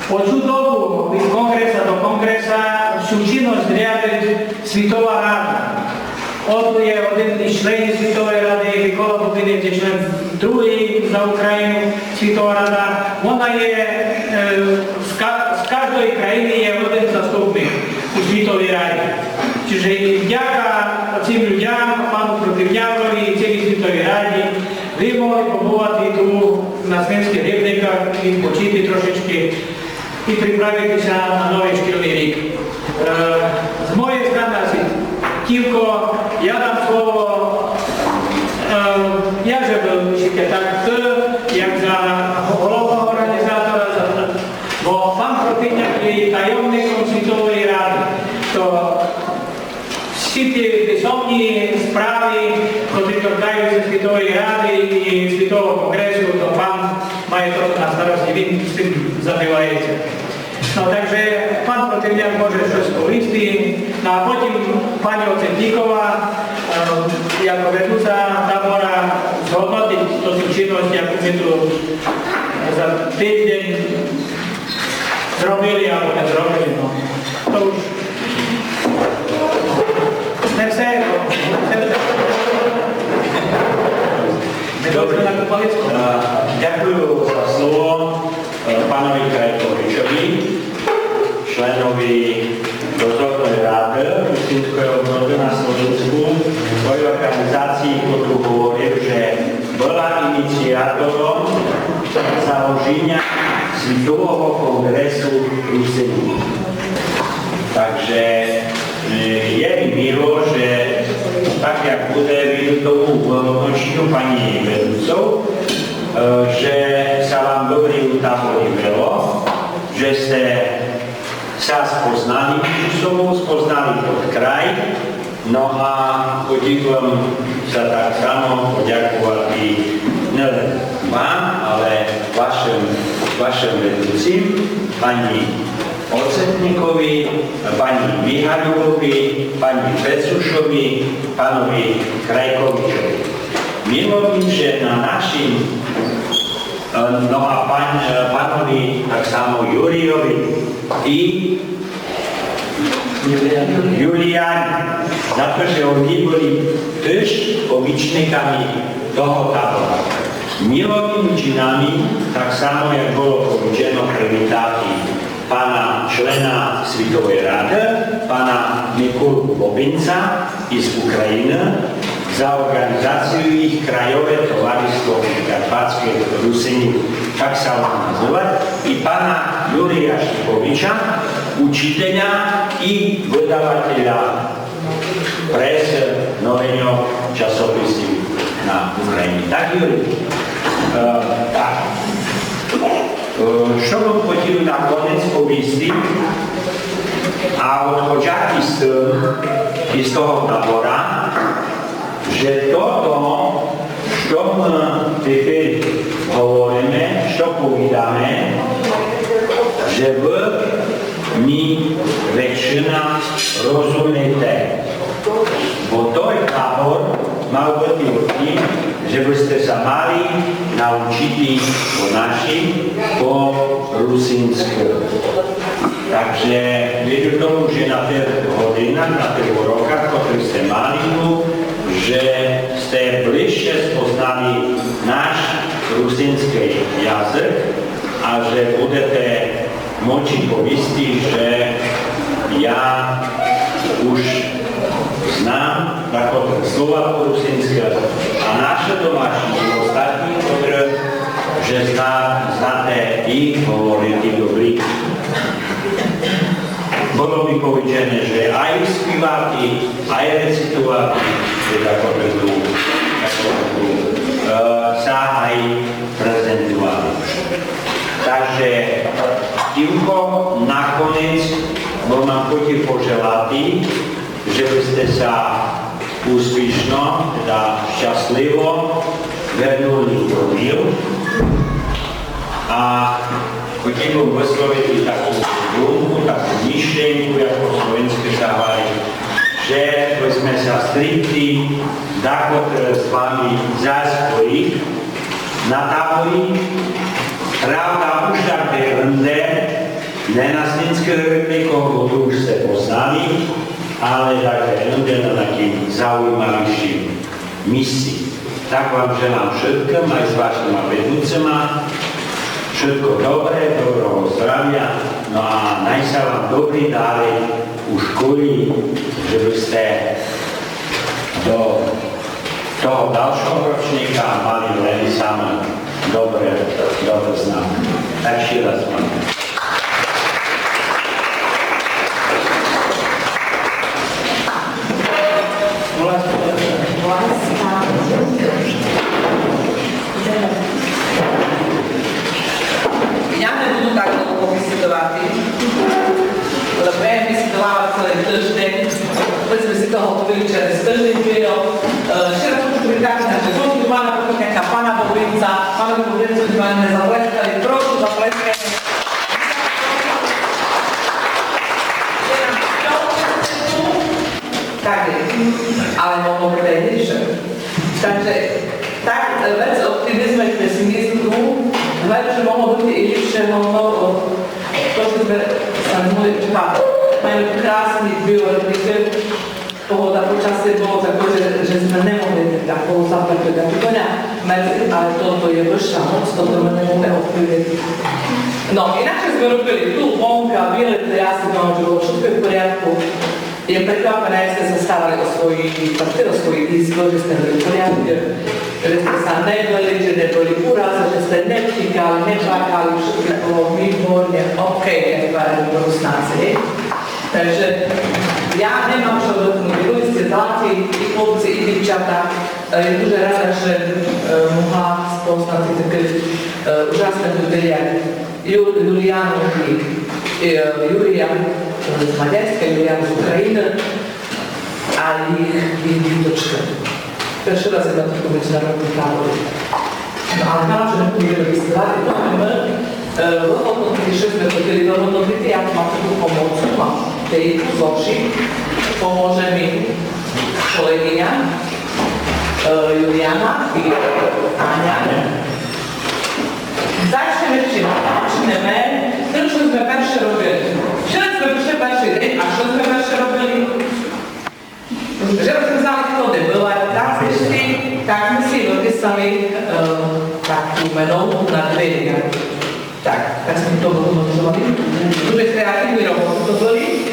Od dobu iz kongresa do kongresa súčinnosť riadiť Svitová rada. On je один із членів Світової Ради, Микола Бубинець є член другий за Україну Світова Рада. Вона є, з кожної країни є один заступник у Світовій Раді. Čiže вдяка цим людям, пану Противнякові і цілій Світовій Раді, ви могли побувати тут на Смільських рибниках і почити трошечки і приправитися на новий шкільний рік. З моєї сторони, тільки я дам слово, я же був ще так, як за головного організатора, бо пан Противняк є таємником Світової Ради, то всі ті писомні справи, які торкаються Світової Ради і Світового Конгресу, то пан має трохи на старості, він з цим забивається. No, takže pán Противняк може щось повісти, ну, а потім пані Оцентікова, як ведуча табора, згоднотить ту чинність, яку ми тут за тиждень зробили або не зробили. Ну, то ж не все. Добре. Дякую за слово pánovi Krajkovičovi, členovi dozornej rady Rusínského obrodu na Slovensku, svojej organizácii, ktorú hovoril, že bola iniciátorom založenia Svitového kongresu Rusín. Takže je mi milo, že tak, jak bude vidieť tomu hodnočeniu pani vedúcov, že sa vám dobrý utábori veľo, že ste sa spoznali spoznali pod kraj, no a podívam sa tak samo poďakovať i nelen vám, ale vašem vedúcim, pani Ocetníkovi, pani Mihaľovi, pani Pecušovi, pánovi Krajkovičovi. Milovím, že na našim, no a pánovi tak samo Juriovi i Juliani, za to, že oni boli tiež obyčníkami toho tábora. Milovým činami, tak samo, jak bolo povčeno privitáti pána člena Svitovej rady, pána Mikolu Bobinca z Ukrajiny, za organizáciu ich krajové tovaristvo Karpatské Rusiny, tak sa má nazývať, i pána Jurija Štipoviča, učiteľa i vydavateľa pres noveňov časopisy na Ukrajine. Tak, Juri, tak. Що б хотів на конець повісти, а от почати з того табора, že toto, čo tepер hovoríme, čo povídame, že vy my väčšina rozumiete. Bo to je tábor mal byť tým, že by ste sa mali naučiť po naši, po rusínsku. Takže viete tomu, že na tých hodinách, na tých urokách, ktoré ste mali tu, že ste bližšie spoznali náš rusínsky jazyk a že budete moči povistiť, že ja už znam tako slova po rusínske a naše domášní ostatní, ktoré že znáte i hovoriti dobrý. Bolo by povedané, že aj spíváky, aj recitáky, že tako sa aj prezentovali. Takže týmto nakoniec bol nám choti poželati, že by ste sa úspešno, teda šťastlivo vernuli do míru. A chotím vám vysloviť takú dumku, takú myšlienku, ako slovenské sa hovorí, že by sme sa stretli takto s vami zás na tábori. Pravda, už tak nenaslednických rebríkoch, bo tu už ste poznali, ale také ľudia na takým zaujímavejším misii. Tak vám želám všetkým, aj s vašimi vedúcima, všetko dobré, dobrého zdravia, no a naj sa vám dobrý dáli u školy, že by ste do toho ďalšieho ročníka mali len samé dobré známky. Ešte raz vám. Ja nebudu tak dlho vysvetľovať, lebo ja vysvetľovala celý týždeň, vôbec sme si toho poveličali z týždeň video. Včera som tu pripravila, že som tu mala potom nejaká pána Bobrinca, máme tu Bobrincu, že máme zapleskali, prošu zapleskali. Tak je, ale mohlo byť aj nižšie. Takže tak vec optimizmu i pesimizmu, hľadám, že mohlo byť i lepšie, to, že sme sa mohli čakať. Majú krásny biorepliky, pohoda počasie bolo také, že sme nemohli tak bolo zaplatiť ako koňa medzi, ale toto je vyššia moc, toto my nemohli odpiliť. No, ináč sme robili tu, vonka, výlety, ja si domám, že bolo všetko v poriadku. Je prekvapené, že ste sa starali o svojich blízko, že ste boli v poriadku, že ste sa neboli, že neboli úrazy, že ste nevtíkali, neplakali, všetko bolo výborne, OK, nevypárali do snáci. Takže ja nemám čo dotknúť, boli ste zlatí, i chlopci, i dievčatá. Je дуже rada, že mohla spoznať také úžasné ľudia, Julianu i Júria z Maďarska, Julianu z Ukrajiny a ich výtočka. Prvý raz je na takú medzinárodnú táboru. No ale mám, že nebudeme vysvetľať, to máme hodnotky, že sme chodili do hodnotky, ja mám takú pomôcku, mám tej zloží, pomôže mi kolegyňa Juliana i Áňa. Začneme čím? Začneme, čo sme peršie robili. Včera sme prišli perší deň a čo sme peršie robili? Že rozkázali, kto nebyla, tak sme si dopísali takú menovku na dve. Tak sme to hodnotili. Дуже kreatívny robot to boli.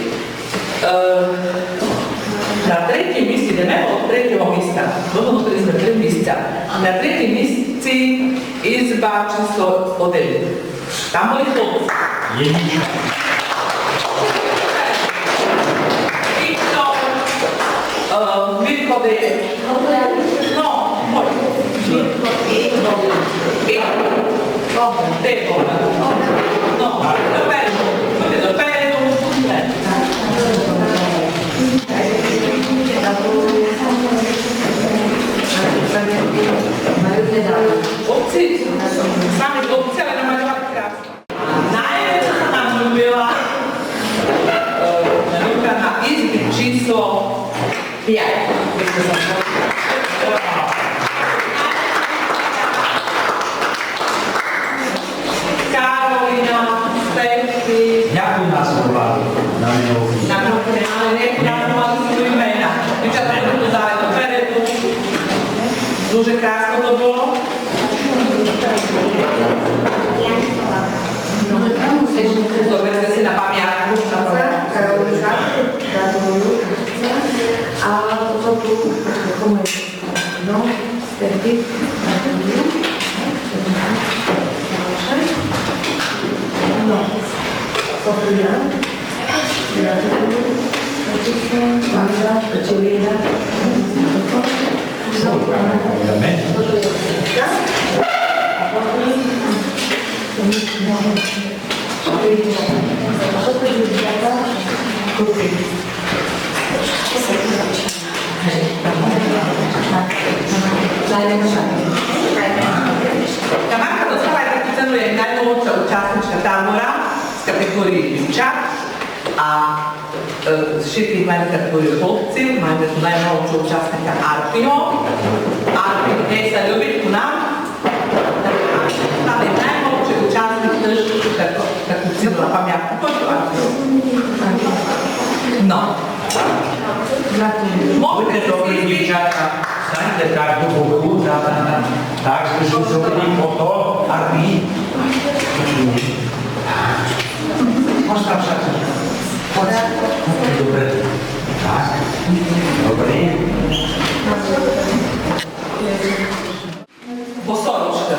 Na tretím míste, ideme od tretieho místa. Hodnotili sme 3 místa. Na tretím míste izba číslo 1. Tam boli chlopci. Jednička. Východ je... No, poď. No, dopredu. Poďte dopredu. Obci, sami obci, ale namaľovali krásne. Najmä, čo sa nám ľúbila, menovka na izby číslo 5. Karolina, Stefy. Jak u nás volali na menovku? Na menovku, ale nenazvali si imena. Dievčatá to dali do peretu. Дуже krásno to bolo. Zoberte si na pamiatku. Karolina, gratulujú. A toto tu, komu je? No, Stefy, gratulujú. No, Sofia, gratulujú. Magda, Juliana, Marka dostala aj takú cenu, je najmladšia účastnička tábora z kategórie dievčat a z všetkých máme kategóriu chlopci, máme tu najmladšieho účastníka Arpino. Arpino, nech sa ľúbiť ku nám. Ale najmladší účastník tiež takú cenu na pamiątkę. Chodź tu, Artur. No. Buďte dobrí, dievčatka, staňte tak do boku, tak, sme si zrobili foto, a vy. Postav sa. Dobre. Tak. Dobre. Bosoroczkę.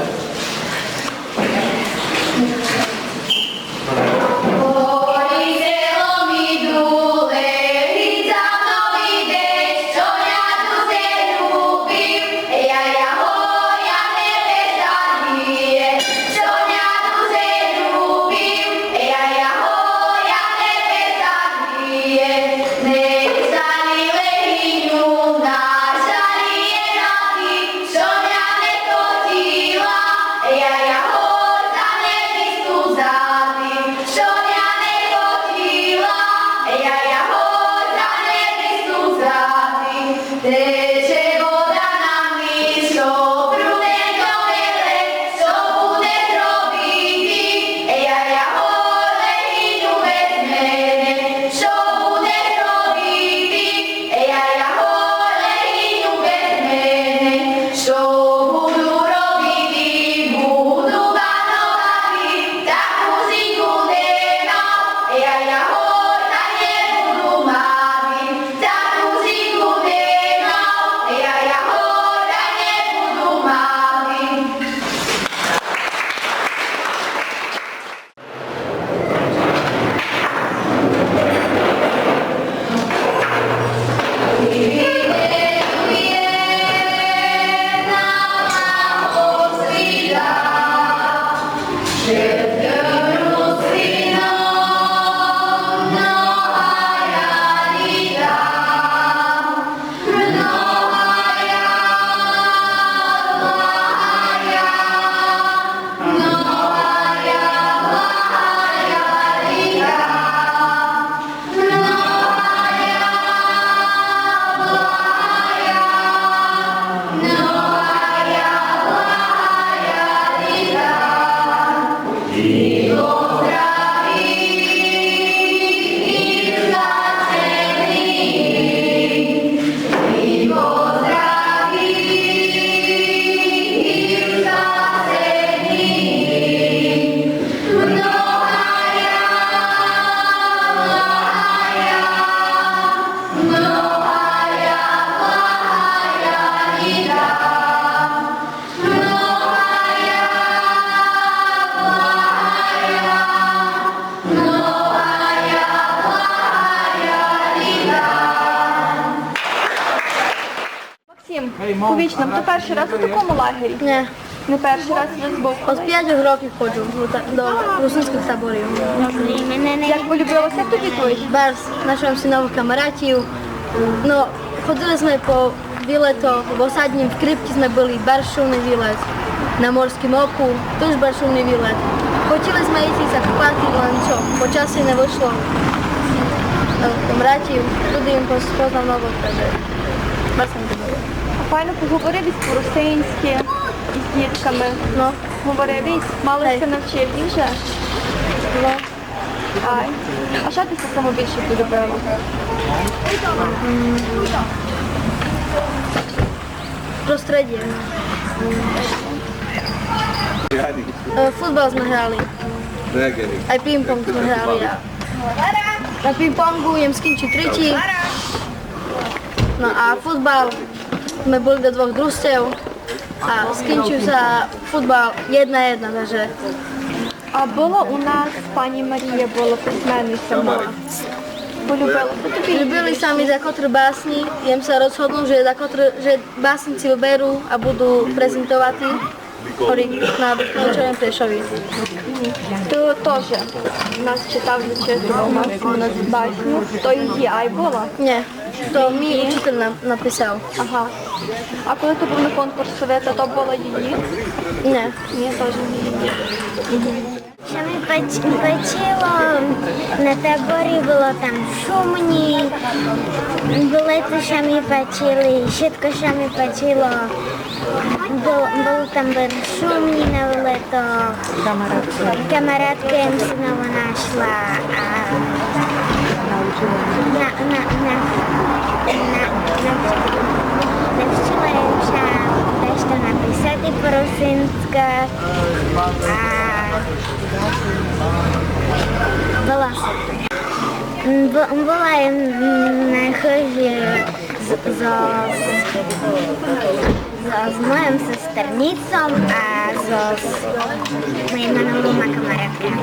Повіч нам, ти перший раз у такому лагері? Ні. Не перший раз вже був. От 5 років ходжу до русинських таборів. Як полюбилося тобі тут? Барс, знайшов нових камератів. Ну, ходили ми по вілето, в осаднім в Крипці ми були, Баршовний вілет, на Морському оку, теж Баршовний вілет. Хотіли ми йти за Карпати, але нічого, по часу не вийшло. Камератів, туди їм познав нових тебе. Барс не добре. Файно поговорили по-русинськи із дітками. Ну, Говорили, малися навчити вже. ну. Ай. А що ти саме більше полюбила? Простредie. Futbal sme hrali. Aj ping-pong sme hrali. Na ping-pongu jem skončil tretí. No a futbal sme boli do 2 družstiev. A skončil sa futbal 1-1, takže А було у нас, пані Марія була письменниця мала. Полюбила тобі? ľúbili sa mi za kotr básni. Jem sa rozhodnul, že básnici vyberú a budú prezentovať na Vykladačovém Prešovi. Ти теж нас читав, зачитував у нас басню. То її ай була? Nie, to mi učiteľ napísal. Ага. А коли ти був на конкурсі, то була її? Nie. Ні, теж не її. Що ми печило, на таборі було там шумні, були то, що ми печили, швидко, що ми печило, було там шумні, навели то камарадка їм знову знайшла, навчила їм ще дещо написати по-русинськи, була їм найхожі з моїм сестерницем, а з моїм минулими камарадками.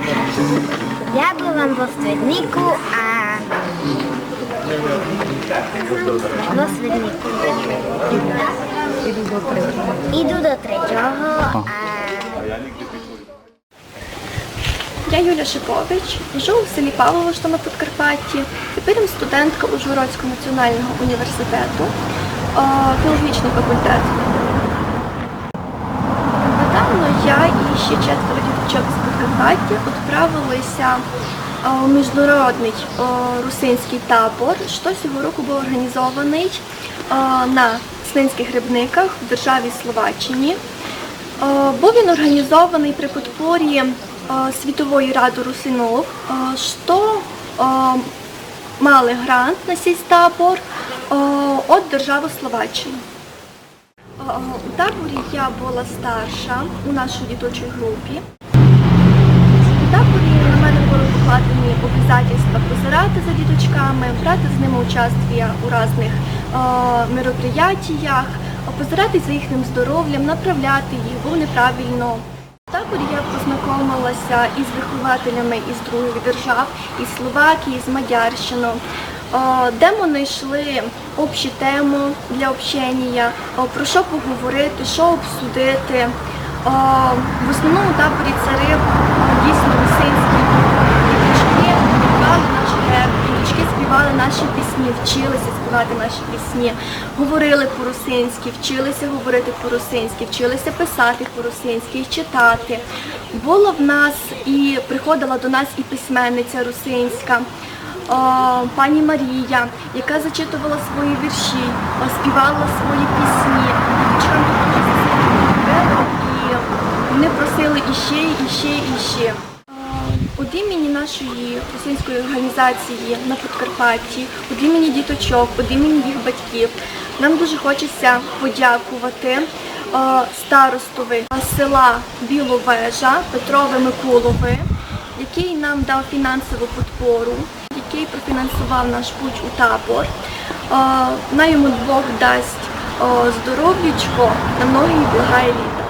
Я була в Свіднику, Іду до третього. Я Юля Шипович, живу в селі Павлово, що на Подкарпатті. Тепер я студентка Ужгородського національного університету, філологічний факультет. Недавно я і ще 4 діточок з Подкарпаття відправилися у міжнародний русинський табор, що цього року був організований на Снинських Грибниках в державі Словаччині. Був він організований при підпорі Світової ради русинов, що мали грант на цей табор від держави Словаччини. У таборі я була старша у нашій дитячій групі. У таборі на мене були покладені обов'язки позирати за діточками, брати з ними участь у різних мероприятиях, позирати за їхнім здоров'ям, направляти їх, бо неправильно. В таборі я познайомилася із вихователями із других держав, із Словакії, з Мадярщини, де ми знайшли общу тему для общення, про що поговорити, що обсудити. В основному в таборі царив дійсно русинські діточки, співали наш герб, діточки співали наші пісні, вчилися співати наші пісні, говорили по-русинськи, вчилися говорити по-русинськи, вчилися писати по-русинськи і читати. Була в нас і приходила до нас і письменниця русинська, пані Марія, яка зачитувала свої вірші, співала свої пісні. Дівчатам вони просили іще. Від імені нашої русинської організації на Подкарпатті, від імені діточок, від імені їх батьків, нам дуже хочеться подякувати старостові села Біловежа Петрове Миколове, який нам дав фінансову підпору, який профінансував наш путь у табор. На йому Бог дасть здоров'ячко на многі блага і літа.